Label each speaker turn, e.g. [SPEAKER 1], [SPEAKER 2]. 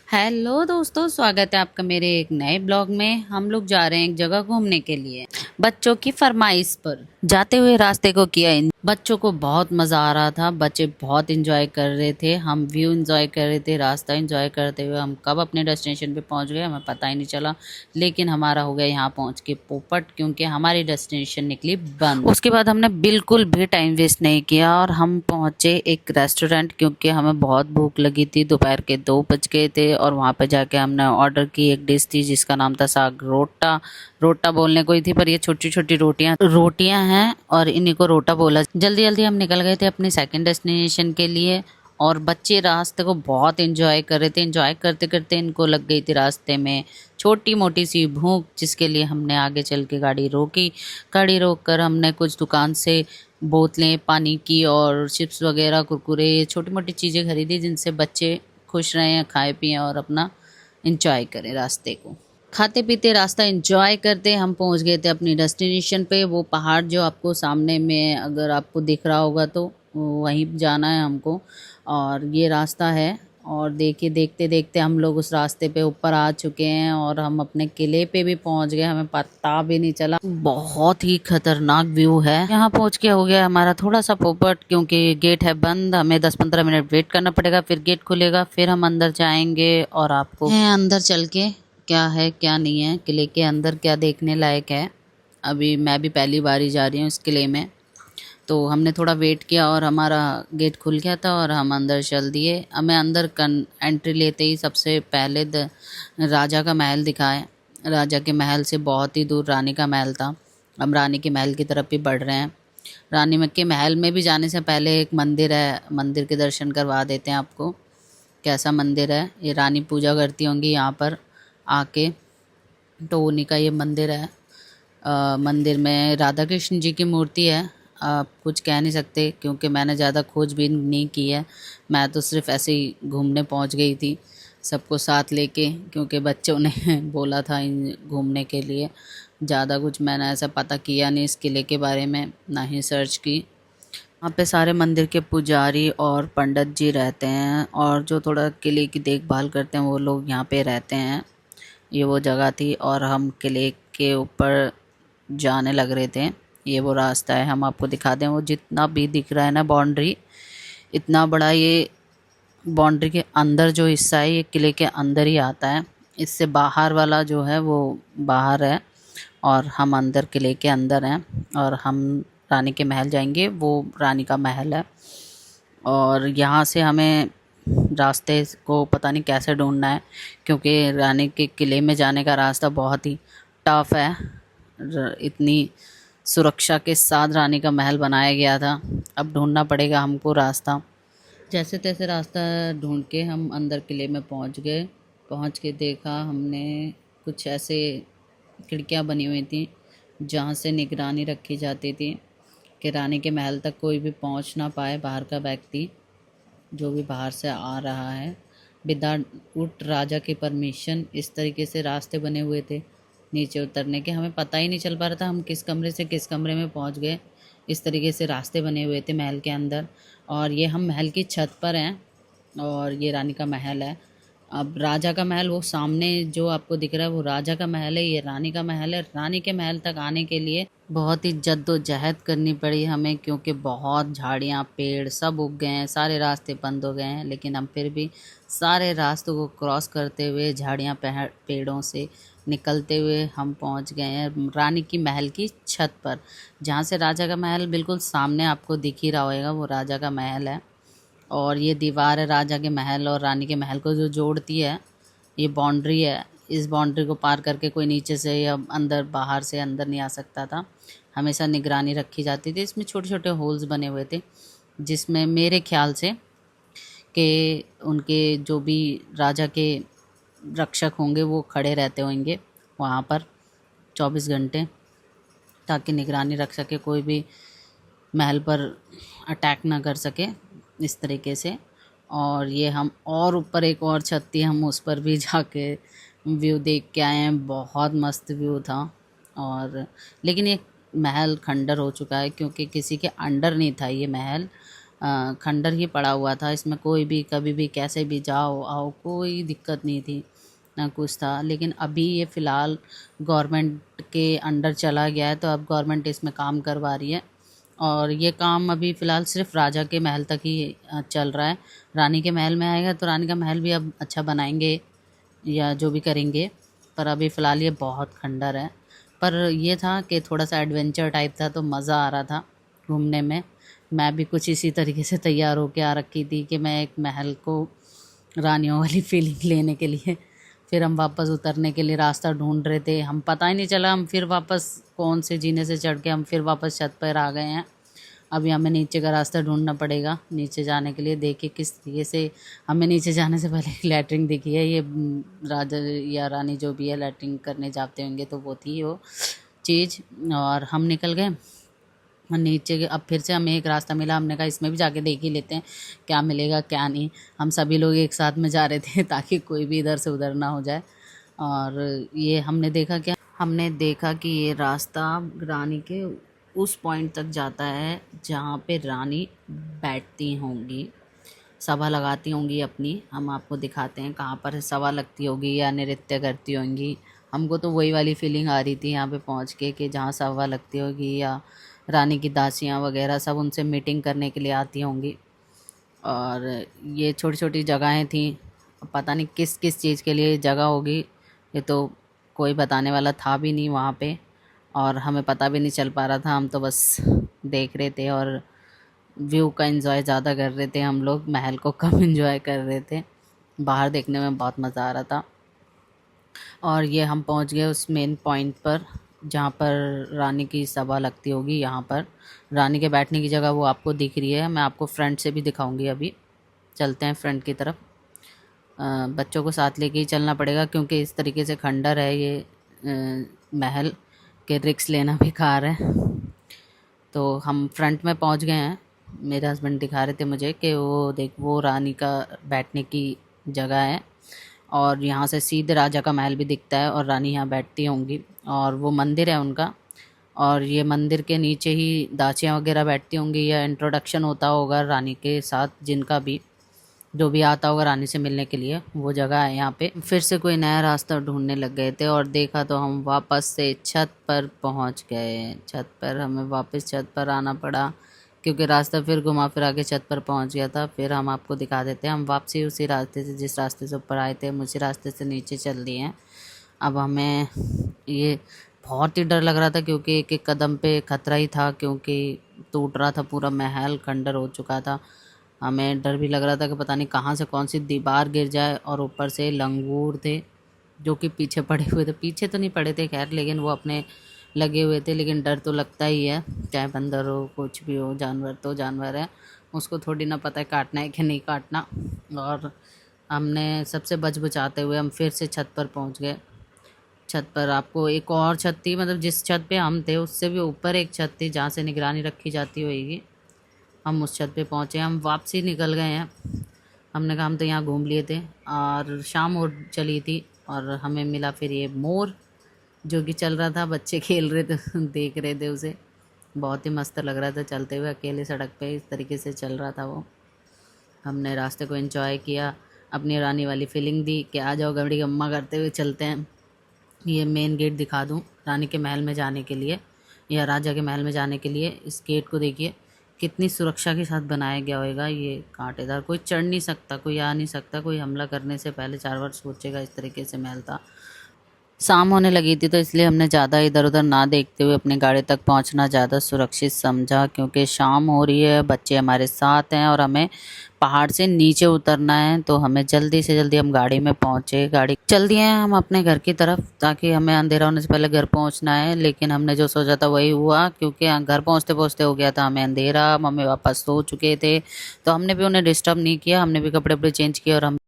[SPEAKER 1] Hello दोस्तों, स्वागत है आपका मेरे एक नए ब्लॉग में। हम लोग जा रहे हैं एक जगह घूमने के लिए, बच्चों की फरमाइश पर। जाते हुए रास्ते को किया बच्चों को बहुत मज़ा आ रहा था। बच्चे बहुत एंजॉय कर रहे थे, हम व्यू एंजॉय कर रहे थे, रास्ता एंजॉय करते हुए हम कब अपने डेस्टिनेशन पे पहुंच गए हमें पता ही नहीं चला। लेकिन हमारा हो गया यहाँ पहुंच के पोपट, क्योंकि हमारी डेस्टिनेशन निकली बंद। उसके बाद हमने बिल्कुल भी टाइम वेस्ट नहीं किया और हम पहुंचे एक रेस्टोरेंट, क्योंकि हमें बहुत भूख लगी थी। दोपहर के 2 बज गए थे और वहाँ पे जाके हमने ऑर्डर की एक डिश थी जिसका नाम था साग रोटा। रोटा बोलने को ही थी, पर ये छोटी छोटी रोटियां हैं और इन्हीं को रोटा बोला। जल्दी जल्दी हम निकल गए थे अपने सेकंड डेस्टिनेशन के लिए और बच्चे रास्ते को बहुत एंजॉय कर रहे थे। एंजॉय करते करते इनको लग गई थी रास्ते में छोटी मोटी सी भूख, जिसके लिए हमने आगे चल के गाड़ी रोकी। गाड़ी रोक कर हमने कुछ दुकान से बोतलें पानी की और चिप्स वगैरह कुरकुरे छोटी मोटी चीज़ें खरीदी, जिनसे बच्चे खुश रहें, खाए पिएँ और अपना इंजॉय करें रास्ते को। खाते पीते रास्ता एंजॉय करते हम पहुंच गए थे अपनी डेस्टिनेशन पे। वो पहाड़ जो आपको सामने में अगर आपको दिख रहा होगा तो वहीं जाना है हमको, और ये रास्ता है। और देखिए देखते देखते हम लोग उस रास्ते पे ऊपर आ चुके हैं और हम अपने किले पे भी पहुंच गए, हमें पता भी नहीं चला। बहुत ही खतरनाक व्यू है। यहाँ पहुंच के हो गया हमारा थोड़ा सा पोपट, क्योंकि गेट है बंद, हमें 10-15 मिनट वेट करना पड़ेगा, फिर गेट खुलेगा, फिर हम अंदर जाएंगे और आपको अंदर चल के क्या है क्या नहीं है, किले के अंदर क्या देखने लायक है। अभी मैं भी पहली बार ही जा रही हूँ इस किले में, तो हमने थोड़ा वेट किया और हमारा गेट खुल गया था और हम अंदर चल दिए। हमें अंदर एंट्री लेते ही सबसे पहले राजा का महल दिखाया। राजा के महल से बहुत ही दूर रानी का महल था। हम रानी के महल की तरफ भी बढ़ रहे हैं। रानी के महल में भी जाने से पहले एक मंदिर है, मंदिर के दर्शन करवा देते हैं आपको। कैसा मंदिर है, ये रानी पूजा करती होंगी यहाँ पर आके, तो उन्हीं का ये मंदिर है। मंदिर में राधा कृष्ण जी की मूर्ति है। आप कुछ कह नहीं सकते, क्योंकि मैंने ज़्यादा खोजबीन नहीं की है। मैं तो सिर्फ ऐसे ही घूमने पहुंच गई थी सबको साथ लेके, क्योंकि बच्चों ने बोला था घूमने के लिए। ज़्यादा कुछ मैंने ऐसा पता किया नहीं इस किले के बारे में, ना ही सर्च की। वहाँ पे सारे मंदिर के पुजारी और पंडित जी रहते हैं, और जो थोड़ा किले की देखभाल करते हैं वो लोग यहाँ पे रहते हैं। ये वो जगह थी और हम किले के ऊपर जाने लग रहे थे। ये वो रास्ता है, हम आपको दिखा दें। वो जितना भी दिख रहा है ना बाउंड्री, इतना बड़ा ये बाउंड्री के अंदर जो हिस्सा है ये किले के अंदर ही आता है। इससे बाहर वाला जो है वो बाहर है और हम अंदर किले के अंदर हैं। और हम रानी के महल जाएंगे, वो रानी का महल है। और यहाँ से हमें रास्ते को पता नहीं कैसे ढूंढना है, क्योंकि रानी के किले में जाने का रास्ता बहुत ही टफ है। इतनी सुरक्षा के साथ रानी का महल बनाया गया था। अब ढूंढना पड़ेगा हमको रास्ता। जैसे तैसे रास्ता ढूंढ के हम अंदर किले में पहुंच गए। पहुंच के देखा हमने कुछ ऐसे खिड़कियां बनी हुई थी जहां से निगरानी रखी जाती थी कि रानी के महल तक कोई भी पहुंच ना पाए, बाहर का व्यक्ति जो भी बाहर से आ रहा है, विदाउट राजा की परमिशन। इस तरीके से रास्ते बने हुए थे नीचे उतरने के, हमें पता ही नहीं चल पा रहा था हम किस कमरे से किस कमरे में पहुंच गए। इस तरीके से रास्ते बने हुए थे महल के अंदर। और ये हम महल की छत पर हैं और ये रानी का महल है। अब राजा का महल वो सामने जो आपको दिख रहा है वो राजा का महल है, ये रानी का महल है। रानी के महल तक आने के लिए बहुत ही जद्दोजहद करनी पड़ी हमें, क्योंकि बहुत झाड़ियाँ पेड़ सब उग गए हैं, सारे रास्ते बंद हो गए हैं। लेकिन हम फिर भी सारे रास्तों को क्रॉस करते हुए झाड़ियाँ पेड़ों से निकलते हुए हम पहुंच गए हैं रानी की महल की छत पर, जहाँ से राजा का महल बिल्कुल सामने आपको दिख ही रहा होगा, वो राजा का महल है। और ये दीवार है राजा के महल और रानी के महल को जो जोड़ती है, ये बाउंड्री है। इस बाउंड्री को पार करके कोई नीचे से या अंदर बाहर से अंदर नहीं आ सकता था। हमेशा निगरानी रखी जाती थी। इसमें छोटे छोटे होल्स बने हुए थे, जिसमें मेरे ख्याल से कि उनके जो भी राजा के रक्षक होंगे वो खड़े रहते होंगे वहाँ पर 24 घंटे, ताकि निगरानी रख सके, कोई भी महल पर अटैक ना कर सके इस तरीके से। और ये हम और ऊपर एक और छत थी, हम उस पर भी जाके व्यू देख के आए हैं। बहुत मस्त व्यू था। और लेकिन ये महल खंडर हो चुका है, क्योंकि किसी के अंडर नहीं था ये महल। खंडर ही पड़ा हुआ था, इसमें कोई भी कभी भी कैसे भी जाओ आओ कोई दिक्कत नहीं थी ना कुछ था। लेकिन अभी ये फ़िलहाल गवर्नमेंट के अंडर चला गया है, तो अब गवर्नमेंट इसमें काम करवा रही है और ये काम अभी फ़िलहाल सिर्फ राजा के महल तक ही चल रहा है। रानी के महल में आएगा तो रानी का महल भी अब अच्छा बनाएंगे या जो भी करेंगे, पर अभी फ़िलहाल ये बहुत खंडर है। पर ये था कि थोड़ा सा एडवेंचर टाइप था तो मज़ा आ रहा था घूमने में। मैं भी कुछ इसी तरीके से तैयार होके आ रखी थी कि मैं एक महल को रानियों वाली फीलिंग लेने के लिए। फिर हम वापस उतरने के लिए रास्ता ढूंढ रहे थे, हम पता ही नहीं चला हम फिर वापस कौन से जीने से चढ़ के हम फिर वापस छत पर आ गए हैं। अभी हमें नीचे का रास्ता ढूंढना पड़ेगा नीचे जाने के लिए। देखिए किस तरीके से हमें नीचे जाने से पहले एक लैट्रिन दिखी है, ये राजा या रानी जो भी है लैट्रिन करने जाते होंगे तो वो थी वो चीज़। और हम निकल गए नीचे के। अब फिर से हमें एक रास्ता मिला, हमने कहा इसमें भी जाके देख ही लेते हैं क्या मिलेगा क्या नहीं। हम सभी लोग एक साथ में जा रहे थे ताकि कोई भी इधर से उधर ना हो जाए। और ये हमने देखा कि ये रास्ता रानी के उस पॉइंट तक जाता है जहाँ पे रानी बैठती होंगी, सभा लगाती होंगी अपनी। हम आपको दिखाते हैं कहाँ पर सभा लगती होगी या नृत्य करती होंगी। हमको तो वही वाली फीलिंग आ रही थी यहाँ पे पहुँच के कि जहाँ सभा लगती होगी या रानी की दासियाँ वगैरह सब उनसे मीटिंग करने के लिए आती होंगी। और ये छोटी छोटी जगहें थी, पता नहीं किस किस चीज़ के लिए जगह होगी, ये तो कोई बताने वाला था भी नहीं वहाँ पे और हमें पता भी नहीं चल पा रहा था। हम तो बस देख रहे थे और व्यू का एंजॉय ज़्यादा कर रहे थे, हम लोग महल को कम एंजॉय कर रहे थे। बाहर देखने में बहुत मज़ा आ रहा था। और ये हम पहुंच गए उस मेन पॉइंट पर जहाँ पर रानी की सभा लगती होगी। यहाँ पर रानी के बैठने की जगह वो आपको दिख रही है, मैं आपको फ्रंट से भी दिखाऊंगी। अभी चलते हैं फ्रंट की तरफ। बच्चों को साथ लेके ही चलना पड़ेगा क्योंकि इस तरीके से खंडर है ये महल के रिस्क लेना बेकार है। तो हम फ्रंट में पहुँच गए हैं। मेरे हस्बैंड दिखा रहे थे मुझे कि वो देख वो रानी का बैठने की जगह है और यहाँ से सीधे राजा का महल भी दिखता है और रानी यहाँ बैठती होंगी और वो मंदिर है उनका। और ये मंदिर के नीचे ही दासियाँ वगैरह बैठती होंगी या इंट्रोडक्शन होता होगा रानी के साथ, जिनका भी जो भी आता होगा रानी से मिलने के लिए, वो जगह है यहाँ पे। फिर से कोई नया रास्ता ढूंढने लग गए थे और देखा तो हम वापस से छत पर पहुँच गए। छत पर हमें वापस छत पर आना पड़ा क्योंकि रास्ता फिर घुमा फिरा के छत पर पहुंच गया था। फिर हम आपको दिखा देते हैं, हम वापसी उसी रास्ते से जिस रास्ते से ऊपर आए थे हम उसी रास्ते से नीचे चल दिए हैं। अब हमें ये बहुत ही डर लग रहा था क्योंकि एक एक कदम पे खतरा ही था, क्योंकि टूट रहा था पूरा महल, खंडर हो चुका था। हमें डर भी लग रहा था कि पता नहीं कहाँ से कौन सी दीवार गिर जाए। और ऊपर से लंगूर थे जो कि पीछे पड़े हुए थे, पीछे तो नहीं पड़े थे खैर, लेकिन वो अपने लगे हुए थे। लेकिन डर तो लगता ही है, चाहे बंदर हो कुछ भी हो, जानवर तो जानवर है, उसको थोड़ी ना पता है काटना है कि नहीं काटना। और हमने सबसे बच बचाते हुए हम फिर से छत पर पहुंच गए। छत पर आपको एक और छत थी, मतलब जिस छत पे हम थे उससे भी ऊपर एक छत थी जहाँ से निगरानी रखी जाती होगी। हम उस छत पे पहुँचे, हम वापसी निकल गए हैं। हमने कहा हम तो यहाँ घूम लिए थे और शाम हो चली थी और हमें मिला फिर ये मोर जो कि चल रहा था, बच्चे खेल रहे थे देख रहे थे उसे, बहुत ही मस्त लग रहा था चलते हुए अकेले सड़क पे, इस तरीके से चल रहा था वो। हमने रास्ते को एंजॉय किया, अपनी रानी वाली फीलिंग दी कि आ जाओ गबड़ी गम्मा करते हुए चलते हैं। ये मेन गेट दिखा दूँ रानी के महल में जाने के लिए या राजा के महल में जाने के लिए। इस गेट को देखिए कितनी सुरक्षा के साथ बनाया गया होगा। ये कांटेदार, कोई चढ़ नहीं सकता, कोई आ नहीं सकता, कोई हमला करने से पहले 4 बार सोचेगा, इस तरीके से महल था। शाम होने लगी थी तो इसलिए हमने ज़्यादा इधर उधर ना देखते हुए अपनी गाड़ी तक पहुंचना ज़्यादा सुरक्षित समझा, क्योंकि शाम हो रही है, बच्चे हमारे साथ हैं और हमें पहाड़ से नीचे उतरना है। तो हमें जल्दी से जल्दी हम गाड़ी में पहुंचे, गाड़ी चल दिए हैं हम अपने घर की तरफ ताकि हमें अंधेरा होने से पहले घर पहुंचना है। लेकिन हमने जो सोचा था वही हुआ, क्योंकि घर पहुंचते पहुंचते हो गया था हमें अंधेरा। मम्मी वापस सो चुके थे तो हमने भी उन्हें डिस्टर्ब नहीं किया, हमने भी कपड़े वपड़े चेंज किए और हम